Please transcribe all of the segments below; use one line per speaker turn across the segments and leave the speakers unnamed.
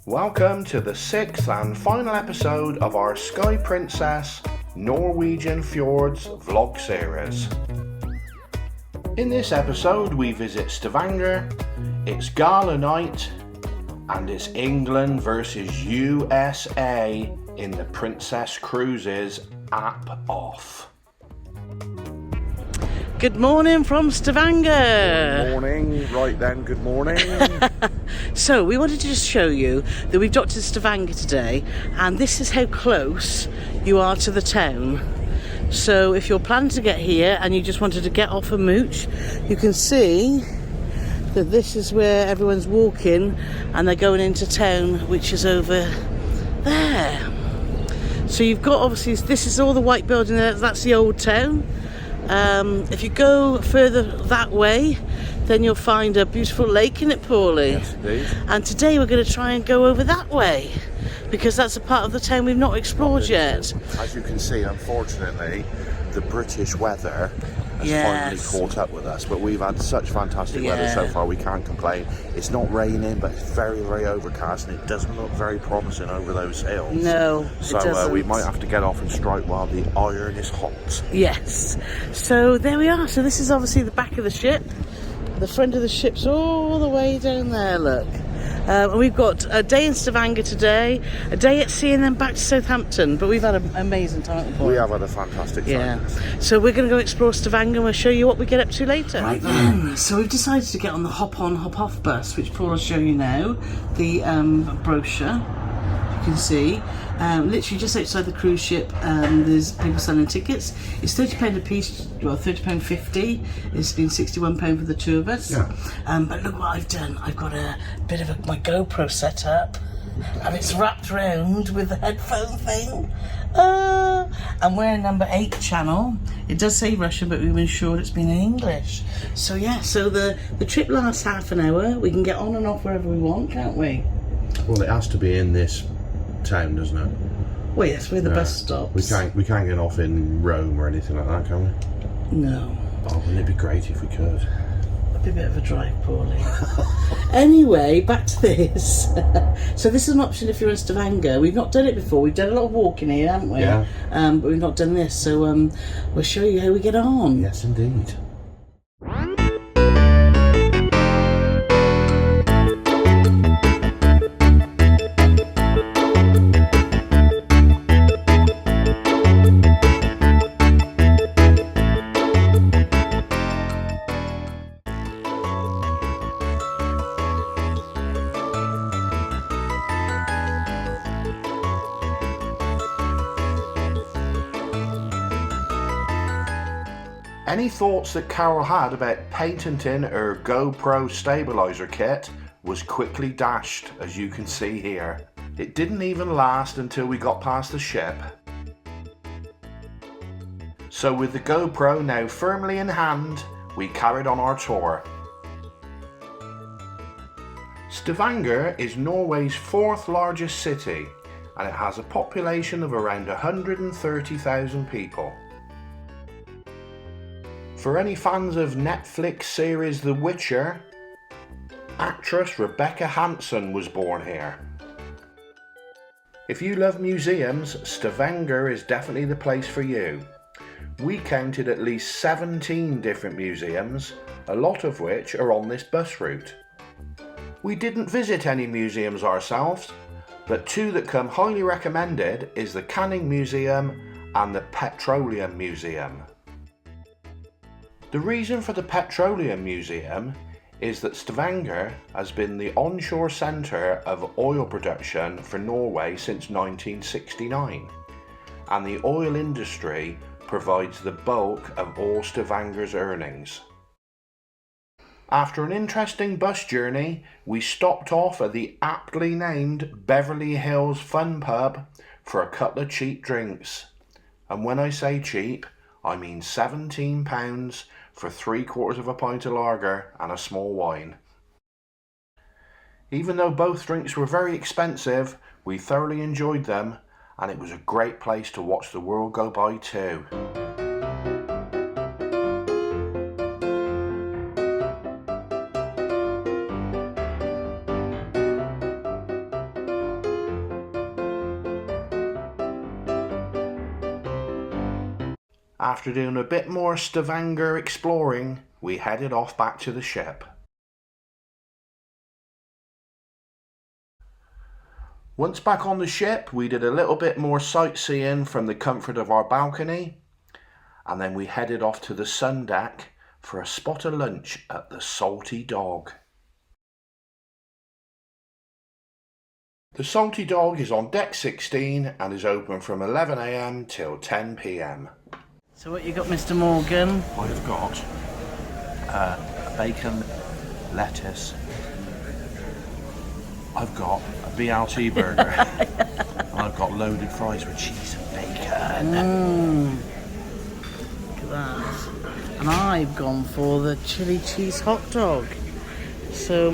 Welcome to the 6th and final episode of our Sky Princess Norwegian Fjords vlog series. In this episode we visit Stavanger, it's Gala Night, and it's England versus USA in the Princess Cruises app off.
Good morning from Stavanger.
Good morning, right then, good morning.
So we wanted to just show you that we've docked in Stavanger today, and this is how close you are to the town. So if you're planning to get here and you just wanted to get off a mooch, you can see that this is where everyone's walking and they're going into town, which is over there. So you've got, obviously, this is all the white building there, that's the old town. If you go further that way, then you'll find a beautiful lake in it, Paulie.
Yes, indeed.
And today we're going to try and go over that way, because that's a part of the town we've not explored yet.
As you can see, unfortunately, the British weather has finally caught up with us, but we've had such fantastic weather so far, we can't complain. It's not raining, but it's very, very overcast, and it doesn't look very promising over those hills.
No,
so
it doesn't.
We might have to get off and strike while the iron is hot.
Yes. So there we are. So this is obviously the back of the ship. The front of the ship's all the way down there, look. And we've got a day in Stavanger today, a day at sea, and then back to Southampton. But we've had an amazing time.
We have had a fantastic time.
Yeah. So we're going to go explore Stavanger and we'll show you what we get up to later. Right then, so we've decided to get on the hop-on, hop-off bus, which Paul will show you now. The brochure, you can see. Literally just outside the cruise ship, there's people selling tickets. It's £30 a piece, well, £30.50. It's been £61 for the two of us.
Yeah.
But look what I've done. I've got a bit of my GoPro set up, and it's wrapped round with the headphone thing. And we're in number 8 channel. It does say Russian, but we've ensured it's been in English. So yeah, so the trip lasts half an hour. We can get on and off wherever we want, can't we?
Well, it has to be in this town, doesn't it?
Well, yes, where the bus stops.
We can't get off in Rome or anything like that, can we?
No.
Oh, wouldn't it be great if we could?
It'd be a bit of a drive, Paulie. Anyway, back to this. So this is an option if you're in Stavanger. We've not done it before. We've done a lot of walking here, haven't we?
Yeah.
But we've not done this, so we'll show you how we get on.
Yes, indeed. Any thoughts that Carole had about patenting her GoPro stabilizer kit was quickly dashed, as you can see here. It didn't even last until we got past the ship. So with the GoPro now firmly in hand, we carried on our tour. Stavanger is Norway's 4th largest city, and it has a population of around 130,000 people. For any fans of Netflix series The Witcher, actress Rebecca Hansen was born here. If you love museums, Stavanger is definitely the place for you. We counted at least 17 different museums, a lot of which are on this bus route. We didn't visit any museums ourselves, but 2 that come highly recommended is the Canning Museum and the Petroleum Museum. The reason for the Petroleum Museum is that Stavanger has been the onshore centre of oil production for Norway since 1969, and the oil industry provides the bulk of all Stavanger's earnings. After an interesting bus journey, we stopped off at the aptly named Beverly Hills Fun Pub for a couple of cheap drinks. And when I say cheap, I mean £17 for 3/4 of a pint of lager and a small wine. Even though both drinks were very expensive, we thoroughly enjoyed them, and it was a great place to watch the world go by too. After doing a bit more Stavanger exploring, we headed off back to the ship. Once back on the ship, we did a little bit more sightseeing from the comfort of our balcony, and then we headed off to the sun deck for a spot of lunch at the Salty Dog. The Salty Dog is on deck 16 and is open from 11 AM till 10 PM.
So what you got, Mr. Morgan?
I've got bacon, lettuce. I've got a BLT burger. And I've got loaded fries with cheese and bacon.
Look at that. And I've gone for the chili cheese hot dog. So,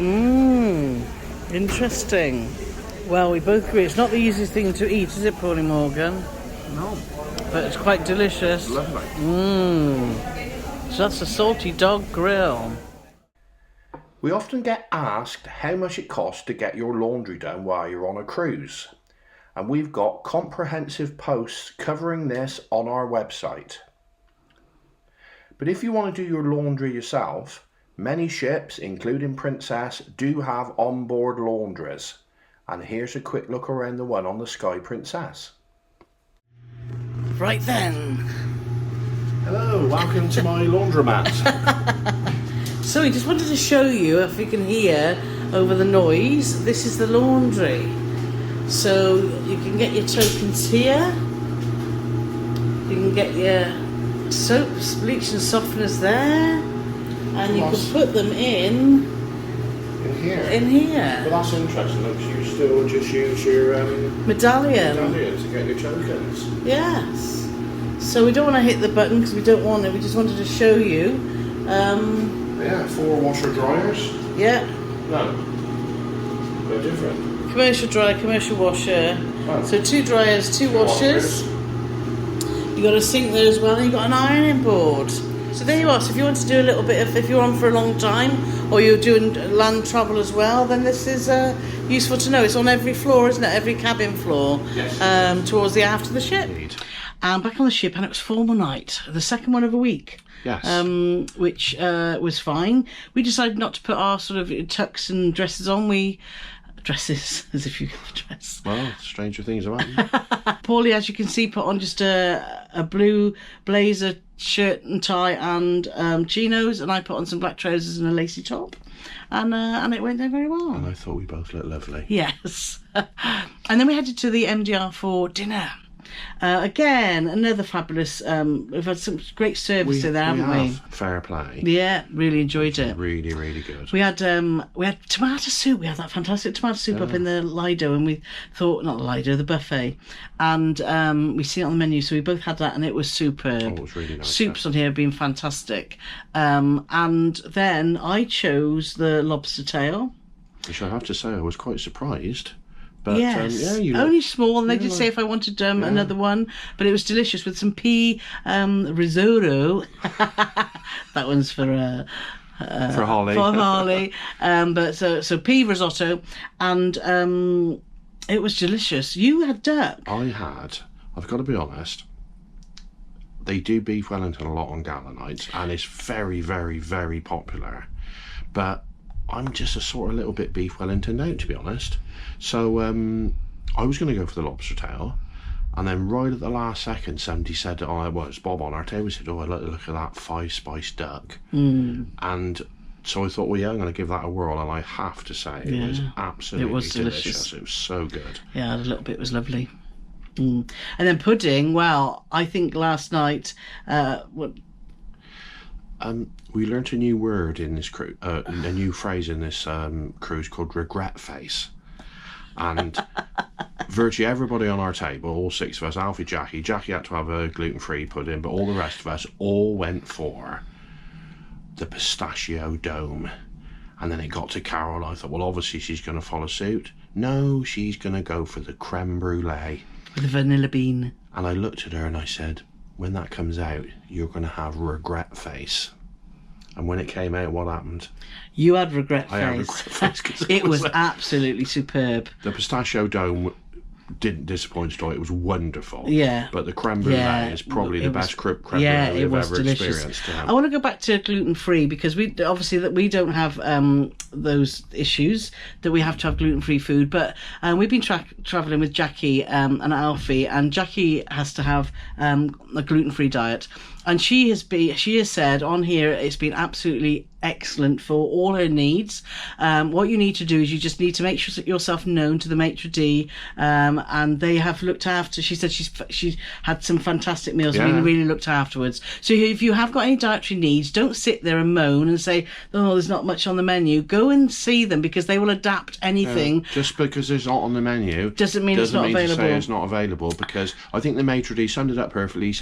interesting. Well, we both agree it's not the easiest thing to eat, is it, Paulie Morgan?
No.
But it's quite delicious.
Lovely.
So that's a Salty Dog grill.
We often get asked how much it costs to get your laundry done while you're on a cruise. And we've got comprehensive posts covering this on our website. But if you want to do your laundry yourself, many ships, including Princess, do have onboard laundries. And here's a quick look around the one on the Sky Princess.
Right then.
Hello, welcome to my laundromat.
So we just wanted to show you, if you can hear over the noise, this is the laundry. So you can get your tokens here. You can get your soaps, bleach and softeners there. And you can put them in here.
Well, that's interesting, because you still just use your
medallion
to get your tokens.
Yes. So we don't want to hit the button because we don't want it. We just wanted to show you.
Yeah, 4 washer dryers.
Yeah.
No. They're different.
Commercial dryer, commercial washer.
Oh.
So 2 dryers, 2 washers. You got a sink there as well, and you got an ironing board. So there you are. So if you want to do a little bit of, if you're on for a long time, or you're doing land travel as well, then this is useful to know. It's on every floor, isn't it? Every cabin floor.
Yes.
Towards the aft of the ship.
Indeed.
And back on the ship, and it was formal night, the second one of a week.
Yes.
Which was fine. We decided not to put our sort of tux and dresses on. Dresses, as if you got a dress.
Well, stranger things have happened.
Paulie, as you can see, put on just a blue blazer, shirt and tie and chinos, and I put on some black trousers and a lacy top. And it went down very well.
And I thought we both looked lovely.
Yes. And then we headed to the MDR for dinner. Again, another fabulous. We've had some great service there, haven't we?
Fair play.
Yeah, really enjoyed it.
Really, really good.
We had tomato soup. We had that fantastic tomato soup up in the Lido, and we thought, not the Lido, the buffet, and we see it on the menu. So we both had that, and it was superb.
Oh, it was really nice.
Soups on here have been fantastic. And then I chose the lobster tail.
Which I have to say, I was quite surprised. But,
yes, only small, and they did say if I wanted another one, but it was delicious with some pea risotto. That one's for
Holly.
For Holly, but so pea risotto, and it was delicious. You had duck.
I had. I've got to be honest. They do beef Wellington a lot on Gala Night, and it's very, very, very popular. But I'm just a sort of little bit beef Wellington out, to be honest. So I was going to go for the lobster tail, and then right at the last second, somebody said, it's Bob on our table, said, I'd like to look at that 5-spice duck. And so I thought, I'm going to give that a whirl, and I have to say, it was absolutely delicious. It was so good.
Yeah, a little bit was lovely. And then pudding, well, I think last night,
we learnt a new word in this cruise, a new phrase in this cruise called regret face. And virtually everybody on our table, all 6 of us, Alfie, Jackie had to have a gluten-free pudding, but all the rest of us all went for the pistachio dome. And then it got to Carole. I thought, well, obviously she's going to follow suit. No, she's going to go for the creme brulee.
With a vanilla bean.
And I looked at her and I said, when that comes out, you're going to have regret face. And when it came out, what happened?
You had regret face.
I had regret face.
It was absolutely superb.
The pistachio dome didn't disappoint at all. It was wonderful.
Yeah.
But the creme brulee is probably the best creme brulee we've ever experienced.
I want to go back to gluten-free because we obviously that we don't have those issues that we have to have gluten-free food. But we've been traveling with Jackie and Alfie, and Jackie has to have a gluten-free diet. And she has said on here it's been absolutely excellent for all her needs. What you need to do is you just need to make yourself known to the maitre d', and they have looked after. She said she's had some fantastic meals, really looked afterwards. So if you have got any dietary needs, don't sit there and moan and say, oh, there's not much on the menu. Go and see them because they will adapt anything.
Just because it's not on the menu
doesn't mean it's not available.
To say it's not available, because I think the maitre d' summed it up perfectly.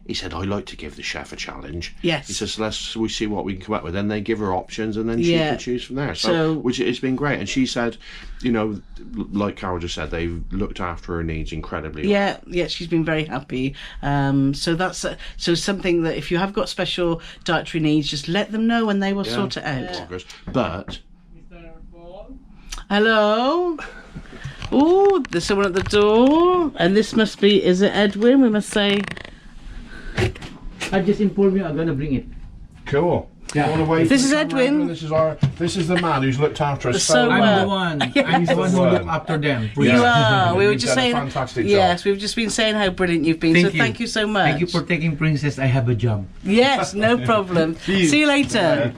He said, I like to give the chef a challenge.
Yes.
He says, we see what we can come up with. Then they give her options, and then she can choose from there. So which has been great. And she said, like Carole just said, they've looked after her needs incredibly well.
Yeah, she's been very happy. So that's something that if you have got special dietary needs, just let them know and they will sort it out.
But
hello. Oh, there's someone at the door, and this must be. Is it Edwin? We must say.
I just informed you I'm gonna bring it.
Cool.
Yeah.
This is Edwin.
This is the man who's looked after us
so well.
I'm the one. I'm the one who look after them.
You are. We were
You've
just
done a
saying.
fantastic job.
Yes, we've just been saying how brilliant you've been. Thank you so much.
Thank you for taking Princess. I have a job.
Yes, no problem. See you later.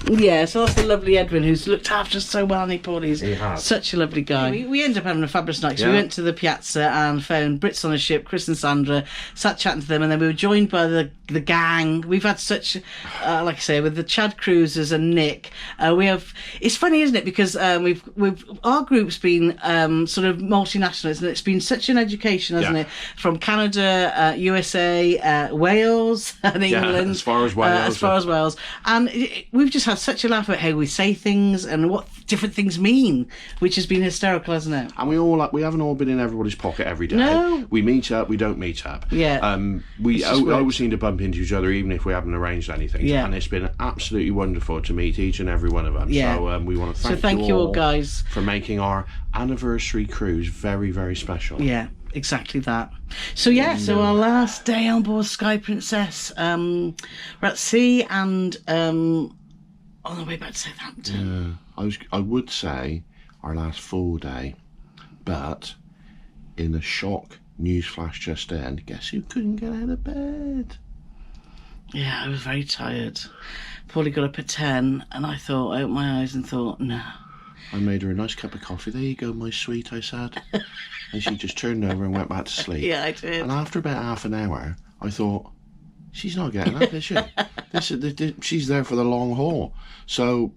Yeah, so that's the lovely Edwin who's looked after us so well, and he's such a lovely guy. We ended up having a fabulous night. So we went to the piazza and found Brits on a ship, Chris and Sandra, sat chatting to them, and then we were joined by the gang. We've had such, like I say, with the Chad Cruisers and Nick. It's funny, isn't it? Because our group's been sort of multinational, and it's been such an education, hasn't it? From Canada, USA, Wales, and England,
as far as Wales,
and we've just had such a laugh at how we say things and what different things mean, which has been hysterical, hasn't it?
And we haven't all been in everybody's pocket every day.
No.
We meet up, we don't meet up.
Yeah.
We always seem to bump into each other even if we haven't arranged anything.
Yeah.
And it's been absolutely wonderful to meet each and every one of them.
Yeah.
So we want to
thank you all guys
for making our anniversary cruise very, very special.
Yeah. Exactly that. So so our last day on board Sky Princess, we're at sea and on the way back to Southampton.
Yeah, I would say our last full day, but in the shock news flash just then, guess who couldn't get out of bed?
Yeah, I was very tired. Probably got up at 10, and I opened my eyes and thought, no.
I made her a nice cup of coffee. There you go, my sweet, I said. And she just turned over and went back to sleep.
Yeah, I did.
And after about half an hour, I thought, she's not getting up, is she? She's there for the long haul. So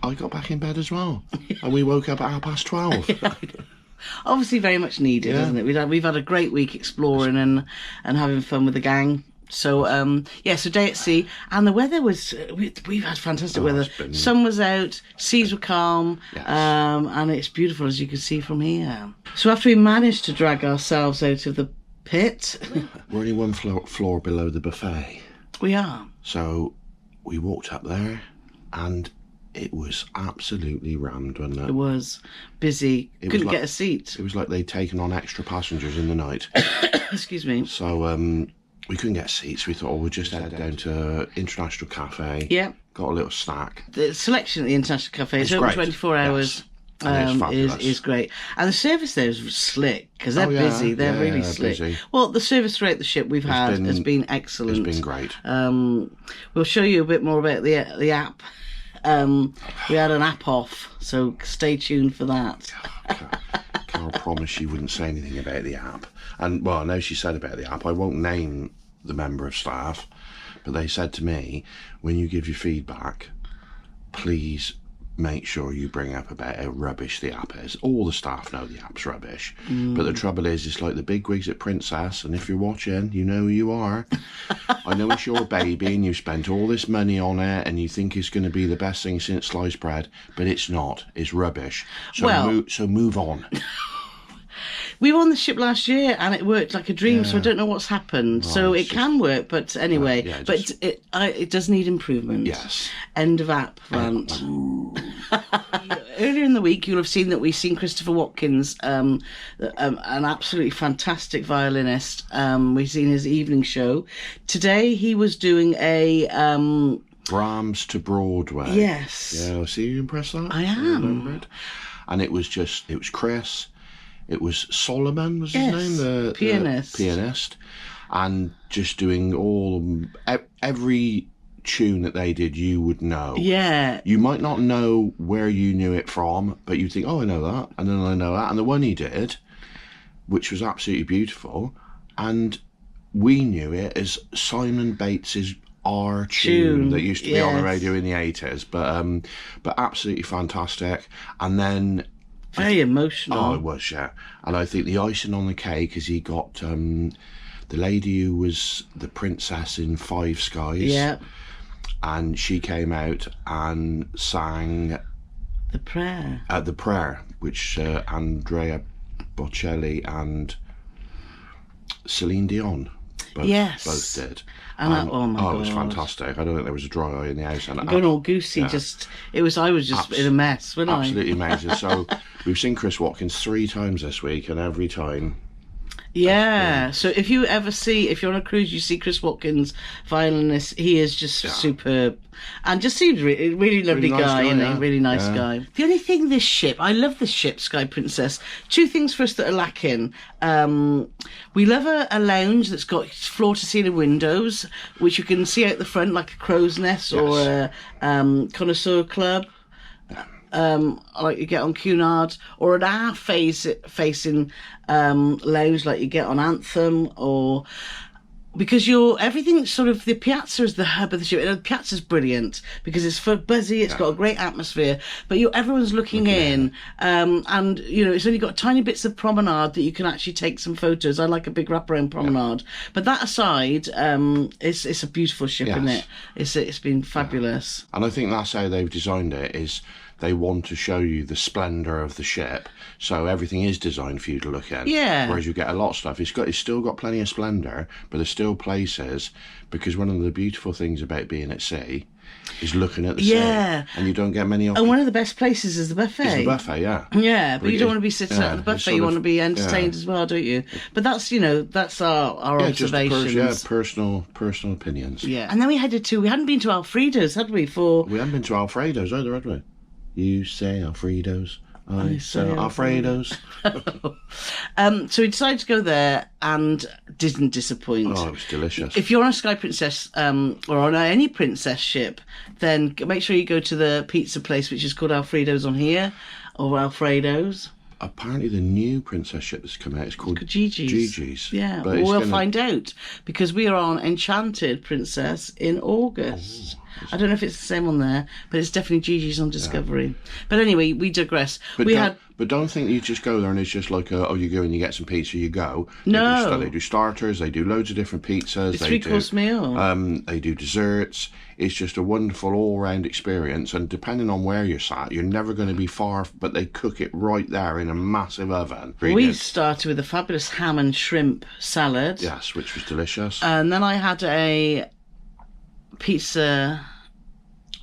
I got back in bed as well. And we woke up at 12:30.
Obviously very much needed, isn't it? We've had a great week exploring and having fun with the gang. So so day at sea, and the weather was we've had fantastic weather. Sun was out, seas were calm, and it's beautiful as you can see from here. So after we managed to drag ourselves out of the pit,
we're only one floor below the buffet.
We are.
So we walked up there, and it was absolutely rammed, wasn't it?
It was busy. Couldn't get a seat.
It was like they'd taken on extra passengers in the night.
Excuse me.
So we couldn't get seats. We thought, we'll just head down to International Cafe.
Yeah.
Got a little snack.
The selection at the International Cafe is open 24 hours.
Yes.
Is great. And the service there is slick because they're busy. They're really slick.
Busy.
Well, the service throughout the ship we've had has been excellent.
It's been great.
We'll show you a bit more about the app. We had an app off, so stay tuned for that.
Carole promised she wouldn't say anything about the app. And, well, I know she said about the app. I won't name the member of staff, but they said to me, when you give your feedback, please make sure you bring up about how rubbish the app is. All the staff know the app's rubbish. But the trouble is, it's like the big wigs at Princess, and if you're watching, you know who you are. I know it's your baby, and you've spent all this money on it, and you think it's going to be the best thing since sliced bread, but it's not. It's rubbish. So move on.
We were on the ship last year and it worked like a dream, so I don't know what's happened. So it can work, but anyway, it does need improvement.
Yes.
End of app rant. Earlier in in the week, you'll have seen that we've seen Christopher Watkins, an absolutely fantastic violinist. We've seen his evening show. Today he was doing a...
Brahms to Broadway.
Yes.
Yeah, see you impressed that?
I am.
And it was Chris, it was Solomon was his name, the pianist, and just doing every tune that they did you would know.
Yeah.
You might not know where you knew it from, but you think, oh, I know that, and then I know that. And the one he did, which was absolutely beautiful, and we knew it as Simon Bates's our tune that used to be on the radio in the 80s, but absolutely fantastic. And then
very emotional.
Oh, it was, yeah. And I think the icing on the cake is he got the lady who was the princess in Five Skies.
Yeah.
And she came out and sang
The Prayer.
The Prayer, which Andrea Bocelli and Celine Dion both did.
And oh my God.
It was fantastic. I don't think there was a dry eye in the house. And
going all goosey, I was just in a mess, wasn't I?
Absolutely amazing. So we've seen Chris Watkins 3 times this week, and every time...
Yeah, so if you're on a cruise, you see Chris Watkins, violinist, he is just superb. And just seems really lovely
nice
guy, isn't he?
yeah.
Really nice guy. The only thing, I love this ship, Sky Princess. 2 things for us that are lacking. We love a lounge that's got floor-to-ceiling windows, which you can see out the front like a crow's nest or a connoisseur club. Like you get on Cunard, or an half facing lounge like you get on Anthem, or because everything sort of, the piazza is the hub of the ship. And the piazza's brilliant because it's buzzy, it's got a great atmosphere, but everyone's looking in, and it's only got tiny bits of promenade that you can actually take some photos. I like a big wraparound promenade, but that aside, it's a beautiful ship, isn't it? It's been fabulous,
and I think that's how they've designed it. Is they want to show you the splendour of the ship, so everything is designed for you to look at.
Yeah.
Whereas you get a lot of stuff, it's still got plenty of splendour, but there's still places, because one of the beautiful things about being at sea is looking at the sea, and you don't get many.
And one of the best places is the buffet.
It's the buffet, yeah.
Yeah, but you don't want to be sitting at the buffet. You want to be entertained as well, don't you? But that's that's our observations.
Just personal opinions.
Yeah. And then we hadn't been to Alfredo's, had we?
We hadn't been to Alfredo's either, had we? You say Alfredo's, I say Alfredo's.
So we decided to go there and didn't disappoint.
Oh, it was delicious.
If you're on a Sky Princess or on any princess ship, then make sure you go to the pizza place, which is called Alfredo's on here, or Alfredo's.
Apparently the new princess ship that's come out is called Gigi's.
Yeah, but we'll find out, because we are on Enchanted Princess in August. I don't know if it's the same on there, but it's definitely Gigi's on Discovery. Yeah. But anyway, we digress.
But don't think you just go there and it's just like you go and you get some pizza, you go. They do starters, they do loads of different pizzas.
It's a 3-course meal.
They do desserts. It's just a wonderful all-round experience, and depending on where you're sat, you're never going to be far, but they cook it right there in a massive oven.
We started with a fabulous ham and shrimp salad.
Yes, which was delicious.
And then I had a pizza...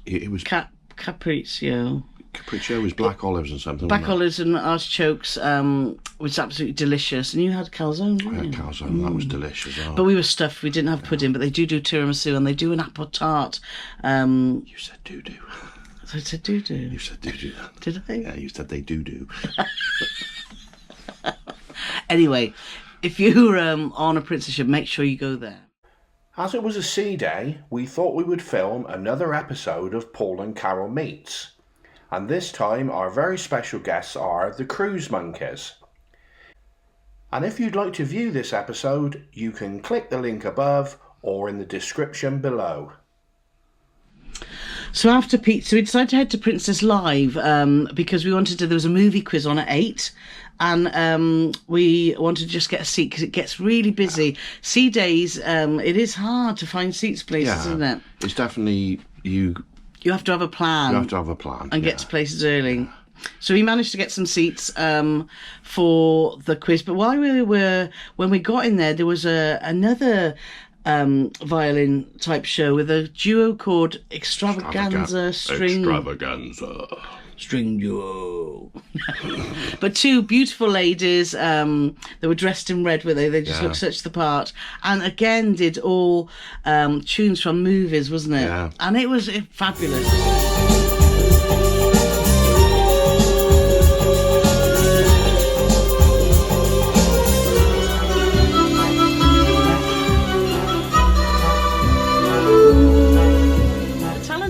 It was...
Capriccio.
Capriccio was black olives and something.
Black olives and artichokes, was absolutely delicious. And you had calzone, didn't you?
I had calzone, that was delicious. Oh.
But we were stuffed, we didn't have pudding, but they do tiramisu and they do an apple tart.
You said doo-doo.
I said doo-doo.
You said doo-doo.
Did I?
Yeah, you said they doo-doo.
Anyway, if you're on a princess ship, make sure you go there.
As it was a sea day, we thought we would film another episode of Paul and Carole Meets. And this time our very special guests are the Cruise Monkeys. And if you'd like to view this episode, you can click the link above or in the description below.
So after pizza, we decided to head to Princess Live because there was a movie quiz on at 8, and we wanted to just get a seat because it gets really busy. Sea days, it is hard to find seats places, isn't it?
It's definitely
You have to have a plan. And get to places early. So we managed to get some seats for the quiz. But when we got in there was another violin type show with a duo called Extravaganza String.
Extravaganza.
string duo. But two beautiful ladies, they were dressed in red, were they? They just looked such the part. And again, did all tunes from movies, wasn't it?
Yeah.
And it was fabulous.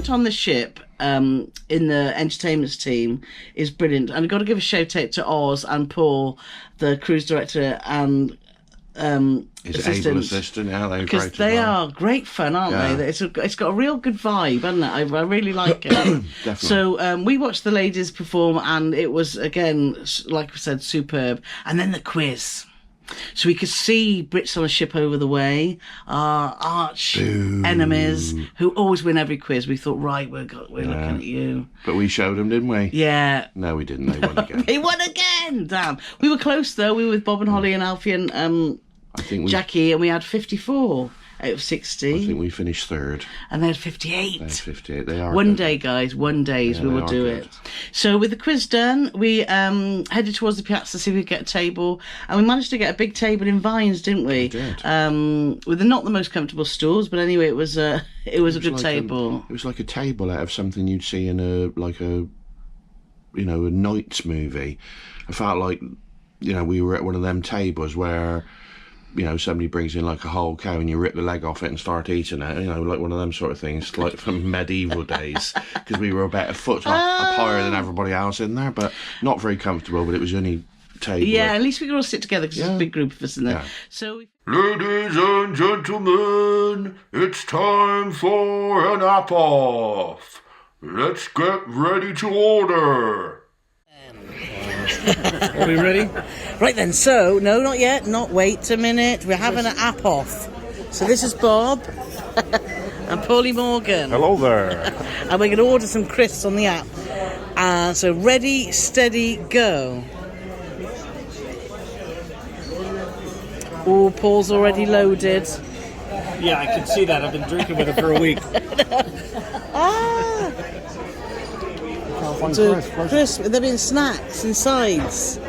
On the ship in the entertainments team is brilliant, and I've got to give a shout out to Oz and Paul, the cruise director and
his able assistant. Yeah, they're
because
great.
They are great fun, aren't they? It's got a real good vibe, hasn't it? I really like it.
Definitely.
So we watched the ladies perform, and it was again, like I said, superb. And then the quiz. So we could see Brits on a ship over the way, our arch enemies who always win every quiz. We thought, right, we're looking at you.
But we showed them, didn't we?
Yeah.
No, we didn't. They won again.
They won again! Damn. We were close, though. We were with Bob and Holly and Alfie and
I think
Jackie, and we had 54 out of 60.
I think we finished third.
And they had 58.
They had 58. They are
One
good.
day, guys. One day
Yeah,
we will
they
do
are
it.
good.
So with the quiz done, we headed towards the piazza to see if we could get a table. And we managed to get a big table in Vines, didn't we?
We did.
With not the most comfortable stools, but anyway, it was a good
like
table.
It was like a table out of something you'd see in a Knights movie. I felt like, we were at one of them tables where, somebody brings in like a whole cow and you rip the leg off it and start eating it, like one of them sort of things, like from medieval days, because we were about a foot up higher than everybody else in there, but not very comfortable, but it was only table.
Yeah, at least we could all sit together because there's a big group of us in there.
Yeah.
So,
Ladies and gentlemen, it's time for an app-off. Let's get ready to order.
Are we ready?
right then, so, no, not yet, wait a minute, we're having an app off. So this is Bob and Paulie Morgan.
Hello there.
And we're going to order some crisps on the app. So ready, steady, go. Oh, Paul's already loaded.
Yeah, I can see that. I've been drinking with it for a week.
So, crisp, there been snacks and sides.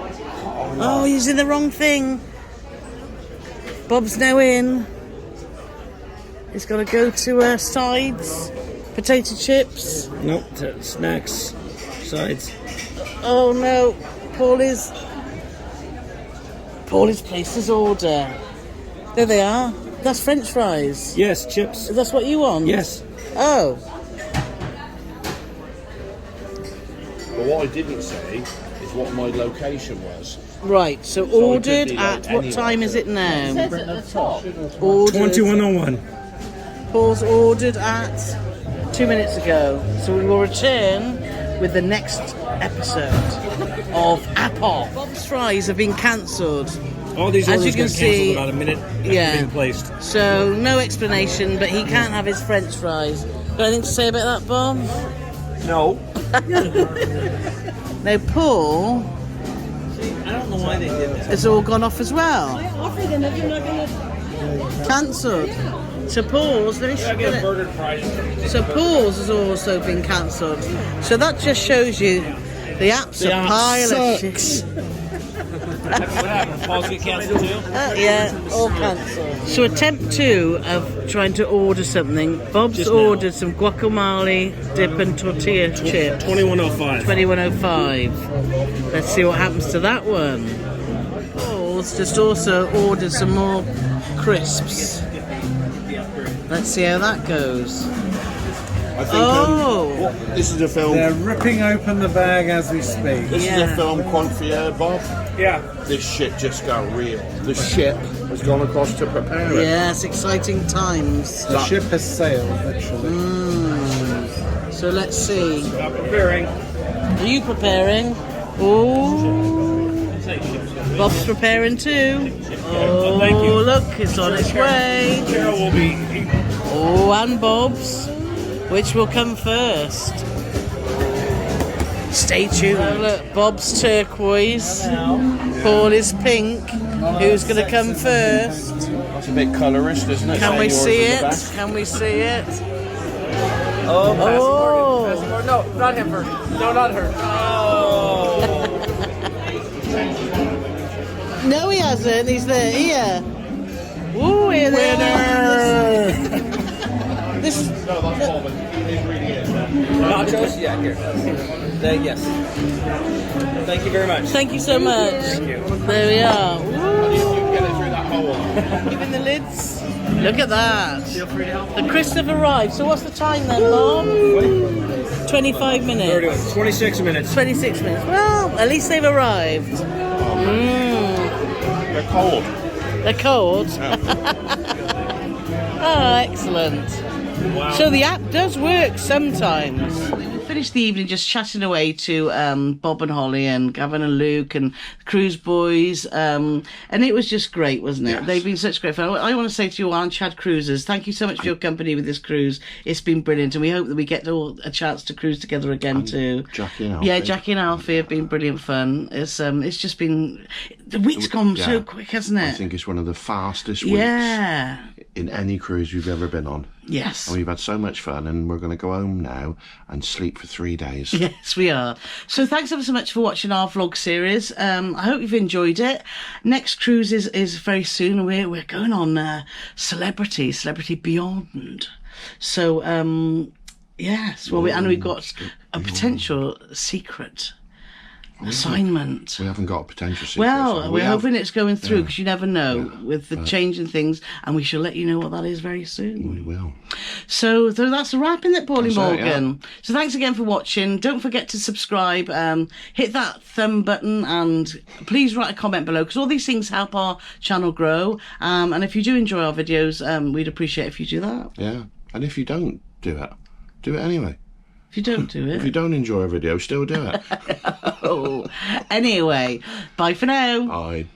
Oh, he's in the wrong thing. Bob's now in. He's got to go to sides, potato chips.
Nope, snacks, sides.
Oh no, Paulie's placed his order. There they are. That's French fries.
Yes, chips.
That's what you want?
Yes.
Oh.
But what I didn't say is what my location was.
Right, so
So it
ordered
could be,
at,
like,
what time is it now? Ordered,
2101.
Paul's ordered at 2 minutes ago. So we will return with the next episode of Apple. Bob's fries have been cancelled.
All these
As
orders
you can
got
see,
cancelled about a minute after being placed.
So no explanation, but he can't have his French fries. Got anything to say about that, Bob?
No.
Now, Paul
I don't know why they did this.
has all gone off as well.
Offer them if you're not going to.
Cancelled. So Paul's, so Paul's has also been cancelled. So that just shows you the app's a pile of shit.
What happened? Paul's get cancelled too?
Yeah, all cancelled. So attempt 2 of trying to order something. Bob's
Just now.
ordered some guacamole, dip and tortilla chips.
2105.
2105. Let's see what happens to that one. Paul's just also ordered some more crisps. Let's see how that goes.
I think,
Oh!
this is a film.
They're ripping open the bag as we speak.
This is
Yeah.
a film Confier, Bob.
Yeah.
This shit just got real. The ship has gone across to prepare it.
Yes, exciting times.
The ship has sailed, literally.
So let's see.
Stop preparing.
Are you preparing? Oh, Bob's preparing too. Oh,
Thank you.
look, it's on its way.
Carole will be.
Oh, and Bob's. Which will come first? Stay tuned. Oh, look, Bob's turquoise. Paul is pink. Who's going to come first?
That's a bit colourist, isn't it?
Can we
Yours
see
in the
it?
back.
Can we see it?
Oh,
Oh.
pass him forward. No, not him first. No, not her. Oh.
No, he hasn't. He's there. Here. Ooh, here they are. This is.
Nachos? Yeah, here. Yes. Thank you very much.
Thank you so much.
Thank you.
There we are. Ooh.
Get it through that hole.
Even the lids. Look at that.
Feel free to help.
The crisps have arrived. So what's the time then, Bob? 25 minutes.
31, 26 minutes.
26 minutes. Well, at least they've arrived.
They're cold.
They're cold. Oh, excellent.
Wow.
So the app does work sometimes. We finished the evening just chatting away to Bob and Holly and Gavin and Luke and the cruise boys, and it was just great, wasn't it?
Yes.
They've been such great fun. I want to say to you, Aunt Chad Cruisers, thank you so much for your company with this cruise. It's been brilliant, and we hope that we get a chance to cruise together again too.
Jackie and Alfie.
Yeah, Jackie and Alfie have been brilliant fun. It's just been, the week's gone so
Yeah.
quick, hasn't it?
I think it's one of the fastest weeks
Yeah.
in any cruise we've ever been on.
Yes.
And we've had so much fun, and we're going to go home now and sleep for 3 days.
Yes, we are. So thanks ever so much for watching our vlog series. I hope you've enjoyed it. Next cruise is very soon, and we're going on Celebrity Beyond. So yes, well, we've got a potential secret assignment.
We haven't got a potential secret.
Well,
so
we're
we have-
hoping it's going through,
Yeah.
because you never know with the change in things, and we shall let you know what that is very soon.
We will.
So that's a wrap, isn't it, Paulie
That's it,
Morgan? So thanks again for watching. Don't forget to subscribe, hit that thumb button, and please write a comment below, because all these things help our channel grow. And if you do enjoy our videos, we'd appreciate if you do that.
Yeah. And if you don't do it anyway.
If you don't do
If you
it.
don't enjoy a video, still do it.
Oh. Anyway, bye for now.
Bye.